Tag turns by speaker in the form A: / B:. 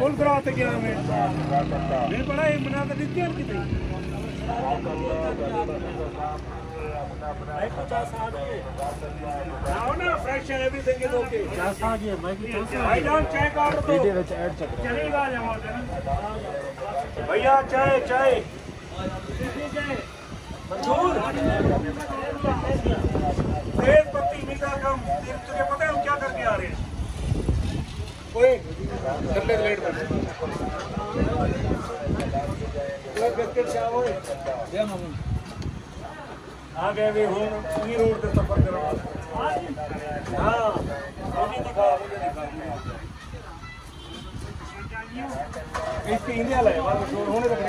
A: full कराते क्या मैं नहीं पढ़ा ये बना तो दिखती है कितनी now na fresh and everything is okay I don't check out तो चलेगा भैया चाय चाय मंजूर तेज पत्ती मीठा कम तुझे पता है हम क्या करके आ रहे हैं ओए कर ले लेट कर बिस्किट चाहो दे मामू आ गए भी हूँ इसी रोड पे सफर करो हाँ मुझे दिखा इसकी इंडिया लाए होने तक